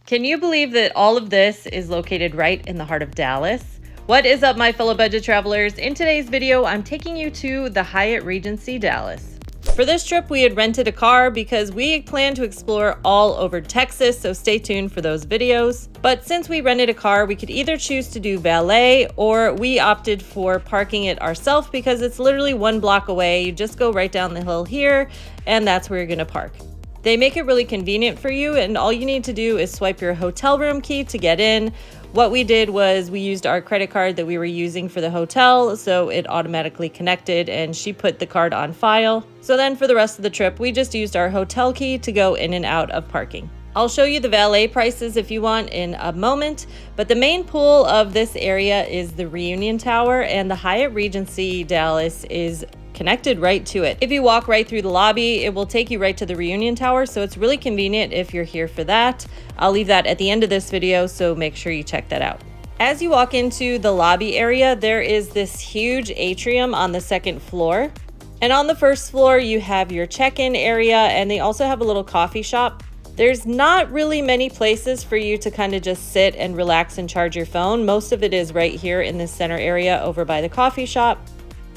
Can you believe that all of this is located right in the heart of Dallas? What is up, my fellow budget travelers? In today's video, I'm taking you to the Hyatt Regency Dallas. For this trip, we had rented a car because we planned to explore all over Texas, so stay tuned for those videos. But since we rented a car, we could either choose to do valet or we opted for parking it ourselves because it's literally 1 block away. You just go right down the hill here, and that's where you're gonna park. They make it really convenient for you, and all you need to do is swipe your hotel room key to get in. What we did was we used our credit card that we were using for the hotel, so it automatically connected and she put the card on file. So then for the rest of the trip, we just used our hotel key to go in and out of parking. I'll show you the valet prices if you want in a moment, but the main pool of this area is the Reunion Tower, and the Hyatt Regency Dallas is connected right to it. If you walk right through the lobby, it will take you right to the Reunion Tower, so it's really convenient if you're here for that. I'll leave that at the end of this video, so make sure you check that out. As you walk into the lobby area, there is this huge atrium on the 2nd floor. And on the 1st floor, you have your check-in area, and they also have a little coffee shop. There's not really many places for you to kind of just sit and relax and charge your phone. Most of it is right here in this center area over by the coffee shop.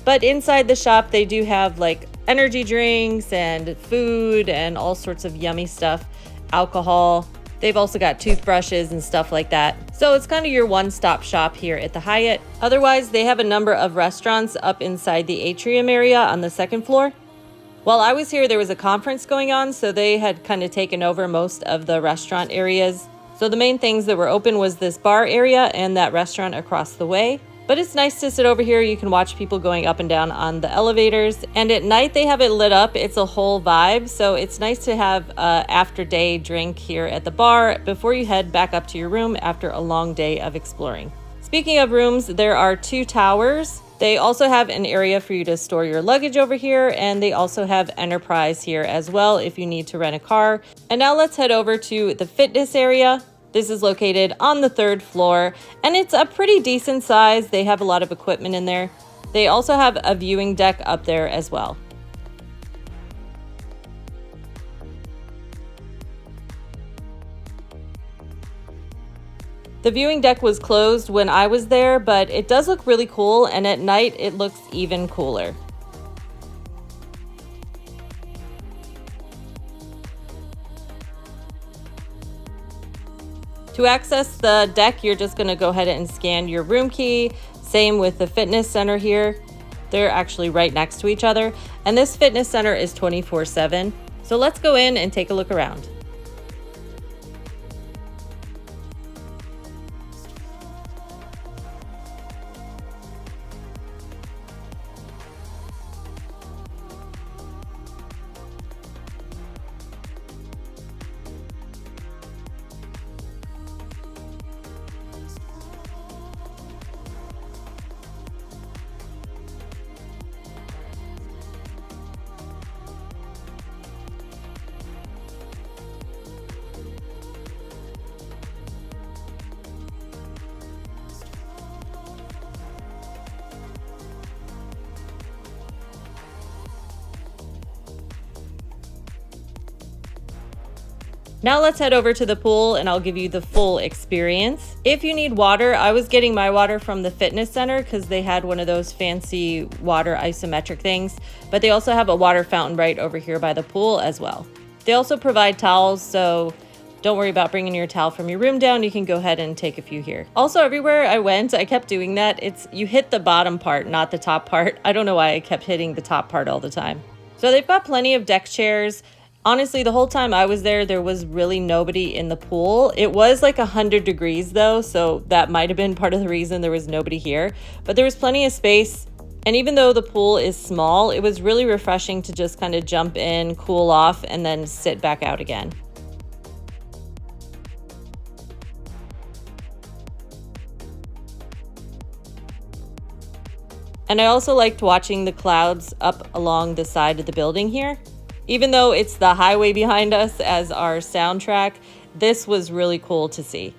But inside the shop, they do have like energy drinks and food and all sorts of yummy stuff, alcohol. They've also got toothbrushes and stuff like that. So it's kind of your one-stop shop here at the Hyatt. Otherwise, they have a number of restaurants up inside the atrium area on the 2nd floor. While I was here, there was a conference going on, so they had kind of taken over most of the restaurant areas. So the main things that were open was this bar area and that restaurant across the way. But it's nice to sit over here. You can watch people going up and down on the elevators. And at night, they have it lit up. It's a whole vibe. So it's nice to have an after-day drink here at the bar before you head back up to your room after a long day of exploring. Speaking of rooms, there are 2 towers. They also have an area for you to store your luggage over here. And they also have Enterprise here as well if you need to rent a car. And now let's head over to the fitness area. This is located on the 3rd floor, and it's a pretty decent size. They have a lot of equipment in there. They also have a viewing deck up there as well. The viewing deck was closed when I was there, but it does look really cool, and at night it looks even cooler. To access the deck, you're just going to go ahead and scan your room key. Same with the fitness center here. They're actually right next to each other. And this fitness center is 24/7. So let's go in and take a look around. Now let's head over to the pool and I'll give you the full experience. If you need water, I was getting my water from the fitness center because they had one of those fancy water isometric things, but they also have a water fountain right over here by the pool as well. They also provide towels, so don't worry about bringing your towel from your room down. You can go ahead and take a few here. Also, everywhere I went, I kept doing that. You hit the bottom part, not the top part. I don't know why I kept hitting the top part all the time. So they've got plenty of deck chairs. Honestly, the whole time I was there was really nobody in the pool. It was like 100 degrees though, so that might have been part of the reason there was nobody here. But there was plenty of space. And even though the pool is small, it was really refreshing to just kind of jump in, cool off, and then sit back out again. And I also liked watching the clouds up along the side of the building here. Even though it's the highway behind us as our soundtrack, this was really cool to see.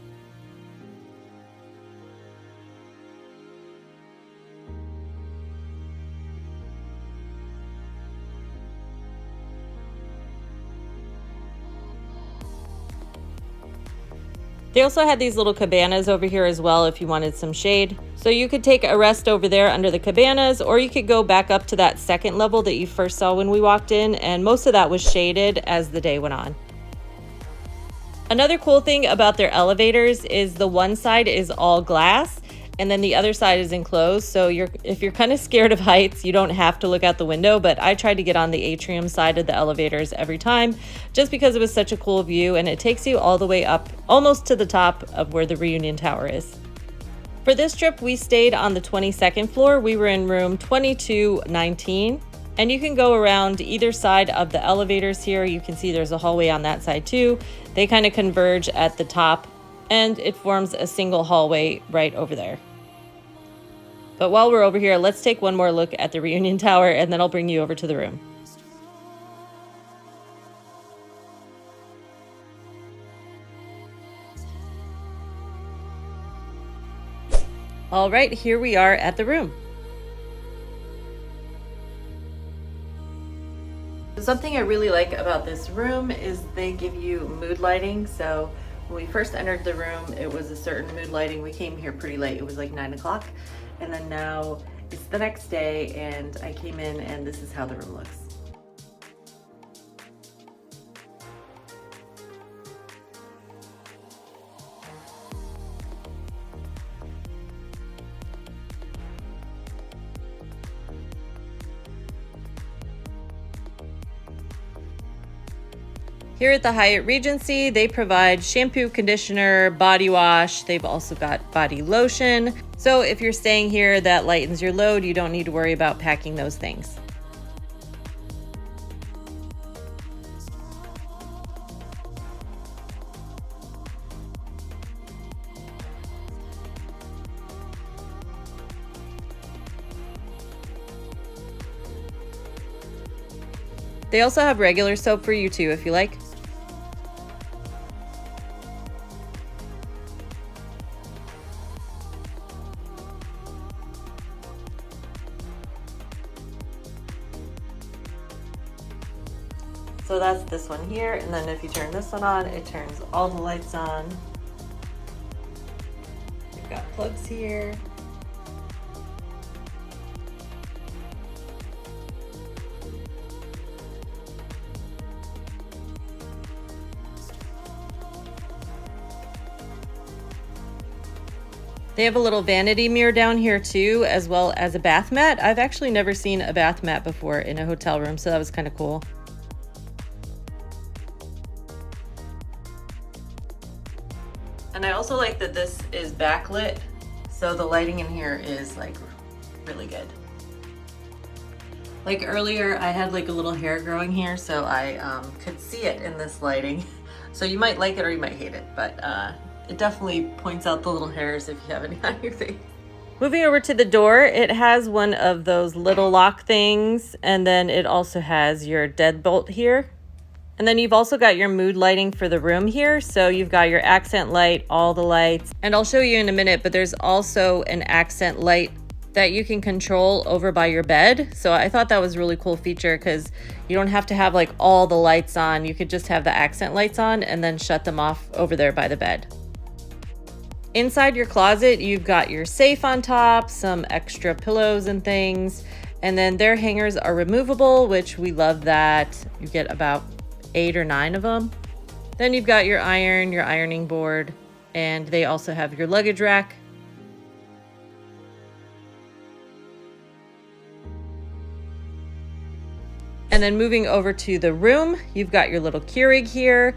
They also had these little cabanas over here as well if you wanted some shade. So you could take a rest over there under the cabanas, or you could go back up to that second level that you first saw when we walked in, and most of that was shaded as the day went on. Another cool thing about their elevators is the one side is all glass and then the other side is enclosed. So if you're kind of scared of heights, you don't have to look out the window, but I tried to get on the atrium side of the elevators every time just because it was such a cool view, and it takes you all the way up almost to the top of where the reunion tower is. For this trip, we stayed on the 22nd floor. We were in room 2219. And you can go around either side of the elevators here. You can see there's a hallway on that side too. They kind of converge at the top and it forms a single hallway right over there. But while we're over here, let's take one more look at the reunion tower and then I'll bring you over to the room. All right, here we are at the room. Something I really like about this room is they give you mood lighting. So when we first entered the room, it was a certain mood lighting. We came here pretty late. It was like 9 o'clock. And then now it's the next day and I came in and this is how the room looks. Here at the Hyatt Regency, they provide shampoo, conditioner, body wash. They've also got body lotion. So if you're staying here, that lightens your load. You don't need to worry about packing those things. They also have regular soap for you too, if you like. So that's this one here, and then if you turn this one on, it turns all the lights on. You've got plugs here. They have a little vanity mirror down here too, as well as a bath mat. I've actually never seen a bath mat before in a hotel room, so that was kind of cool. And I also like that this is backlit, so the lighting in here is like really good. Like earlier, I had like a little hair growing here, so I could see it in this lighting. So you might like it or you might hate it, but it definitely points out the little hairs if you have any on your face. Moving over to the door, it has one of those little lock things, and then it also has your deadbolt here. And then you've also got your mood lighting for the room here. So you've got your accent light, all the lights, and I'll show you in a minute, but there's also an accent light that you can control over by your bed. So I thought that was a really cool feature because you don't have to have like all the lights on. You could just have the accent lights on and then shut them off over there by the bed. Inside your closet, you've got your safe on top, some extra pillows and things, and then their hangers are removable, which we love that. You get about 8 or 9 of them. Then you've got your iron, your ironing board, and they also have your luggage rack. And then moving over to the room, you've got your little Keurig here.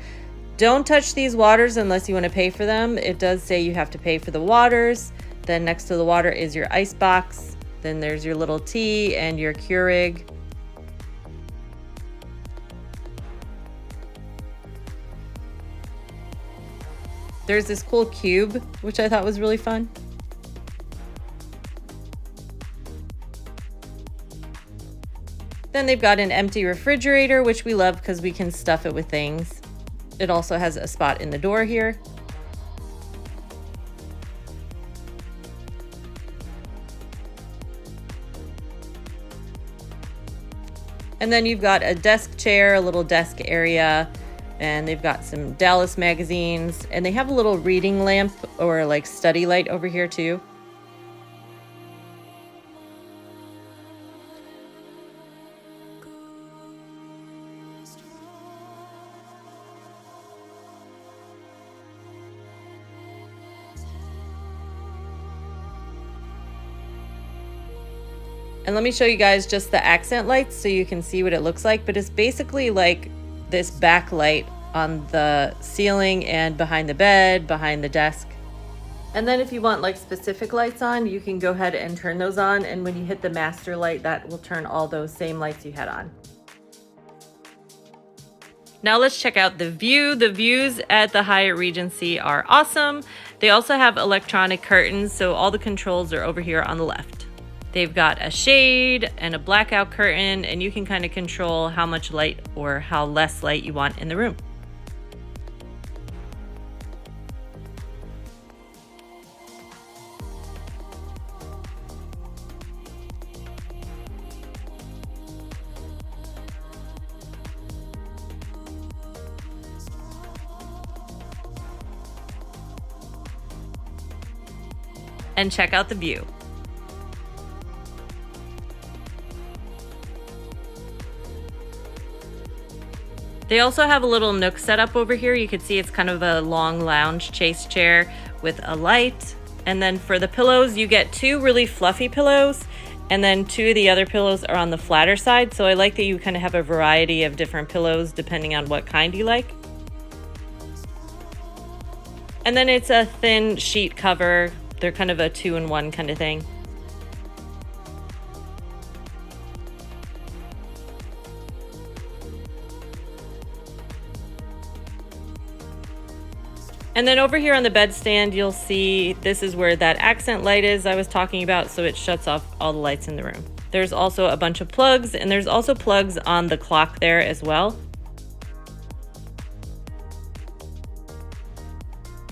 Don't touch these waters unless you want to pay for them. It does say you have to pay for the waters. Then next to the water is your ice box. Then there's your little tea and your Keurig. There's this cool cube, which I thought was really fun. Then they've got an empty refrigerator, which we love because we can stuff it with things. It also has a spot in the door here. And then you've got a desk chair, a little desk area and they've got some Dallas magazines, and they have a little reading lamp or like study light over here too. And let me show you guys just the accent lights so you can see what it looks like, but it's basically like this backlight on the ceiling and behind the bed, behind the desk. And then if you want like specific lights on, you can go ahead and turn those on, and when you hit the master light, that will turn all those same lights you had on. Now let's check out the view. The views at the Hyatt Regency are awesome. They also have electronic curtains, so all the controls are over here on the left. They've got a shade and a blackout curtain, and you can kind of control how much light or how less light you want in the room. And check out the view. They also have a little nook set up over here. You can see it's kind of a long lounge chase chair with a light. And then for the pillows, you get 2 really fluffy pillows, and then 2 of the other pillows are on the flatter side. So I like that you kind of have a variety of different pillows depending on what kind you like. And then it's a thin sheet cover. They're kind of a 2-in-1 kind of thing. And then over here on the bedstand, you'll see this is where that accent light is I was talking about, so it shuts off all the lights in the room. There's also a bunch of plugs, and there's also plugs on the clock there as well.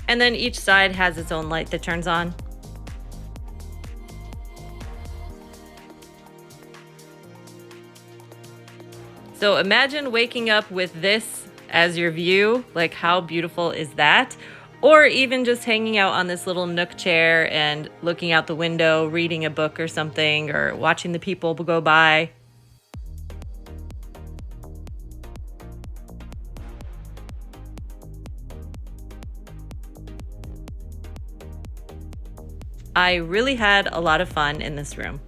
And then each side has its own light that turns on. So imagine waking up with this as your view. Like, how beautiful is that? Or even just hanging out on this little nook chair and looking out the window, reading a book or something, or watching the people go by. I really had a lot of fun in this room.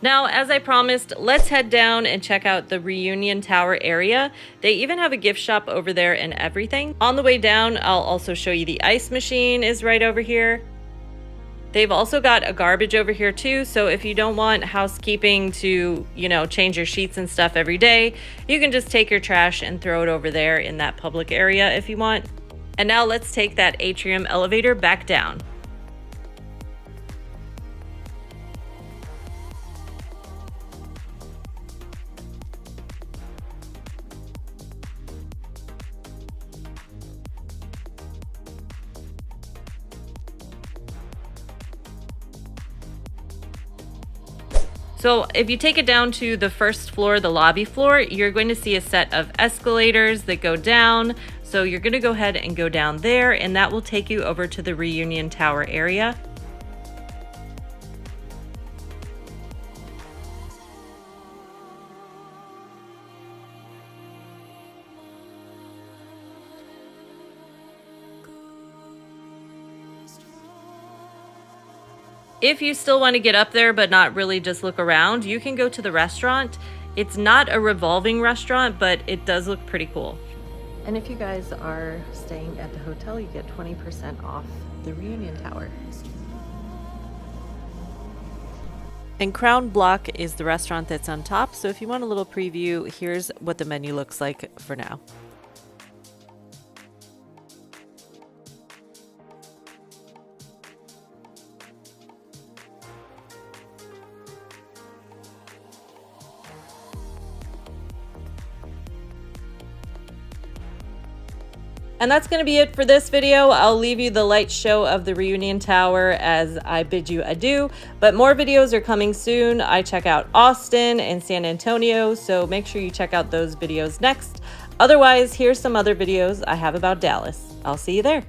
Now, as I promised, let's head down and check out the Reunion Tower area. They even have a gift shop over there and everything. On the way down, I'll also show you the ice machine is right over here. They've also got a garbage over here too, so if you don't want housekeeping to, change your sheets and stuff every day, you can just take your trash and throw it over there in that public area if you want. And now let's take that atrium elevator back down. So if you take it down to the first floor, the lobby floor, you're going to see a set of escalators that go down. So you're going to go ahead and go down there, and that will take you over to the Reunion Tower area. If you still want to get up there but not really just look around, you can go to the restaurant. It's not a revolving restaurant, but it does look pretty cool. And if you guys are staying at the hotel, you get 20% off the Reunion Tower. And Crown Block is the restaurant that's on top. So if you want a little preview, here's what the menu looks like for now. And that's going to be it for this video. I'll leave you the light show of the Reunion Tower as I bid you adieu, but more videos are coming soon. I check out Austin and San Antonio, so make sure you check out those videos next. Otherwise, here's some other videos I have about Dallas. I'll see you there.